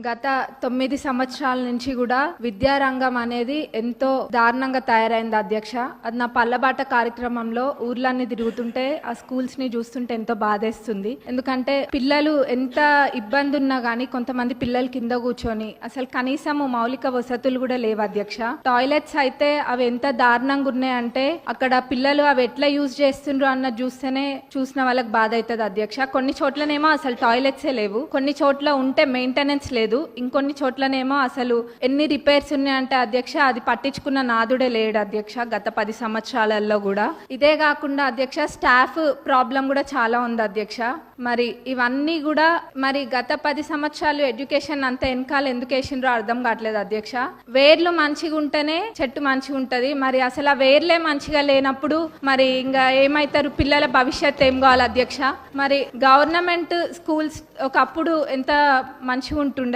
గత 9 సంవత్సరాల నుంచి కూడా విద్యారంగం అనేది ఎంతో దారుణంగా తయారైంది అధ్యక్ష. అది నా పల్లబాట కార్యక్రమంలో ఊర్లన్నీ తిరుగుతుంటే ఆ స్కూల్స్ ని చూస్తుంటే ఎంతో బాధేస్తుంది. ఎందుకంటే పిల్లలు ఎంత ఇబ్బంది ఉన్నా గానీ కొంతమంది పిల్లలు కింద కూర్చొని అసలు కనీసం మౌలిక వసతులు కూడా లేవు అధ్యక్ష. టాయిలెట్స్ అయితే అవి ఎంత దారుణంగా ఉన్నాయంటే అక్కడ పిల్లలు అవి ఎట్లా యూజ్ చేస్తుండ్రు అన్న చూస్తేనే చూసిన వాళ్ళకి బాధ అవుతుంది అధ్యక్ష. కొన్ని చోట్లనేమో అసలు టాయిలెట్సే లేవు, కొన్ని చోట్ల ఉంటే మెయింటెనెన్స్ లేదు, ఇంకొన్ని చోట్లనేమో అసలు ఎన్ని రిపేర్స్ ఉన్నాయంటే అధ్యక్ష అది పట్టించుకున్న నాదుడే లేడు అధ్యక్ష గత 10 సంవత్సరాలలో కూడా. ఇదే కాకుండా అధ్యక్ష స్టాఫ్ ప్రాబ్లం కూడా చాలా ఉంది అధ్యక్ష. మరి ఇవన్నీ కూడా మరి గత 10 సంవత్సరాలు ఎడ్యుకేషన్ అంతా వెనకాల ఎందుకు వేసిండ్రో అర్థం కావట్లేదు అధ్యక్ష. వేర్లు మంచిగా ఉంటేనే చెట్టు మంచిగా ఉంటది, మరి అసలు ఆ వేర్లే మంచిగా లేనప్పుడు మరి ఇంకా ఏమైతారు, పిల్లల భవిష్యత్ ఏం కావాలి అధ్యక్ష. మరి గవర్నమెంట్ స్కూల్స్ ఒకప్పుడు ఎంత మంచిగా ఉంటుండే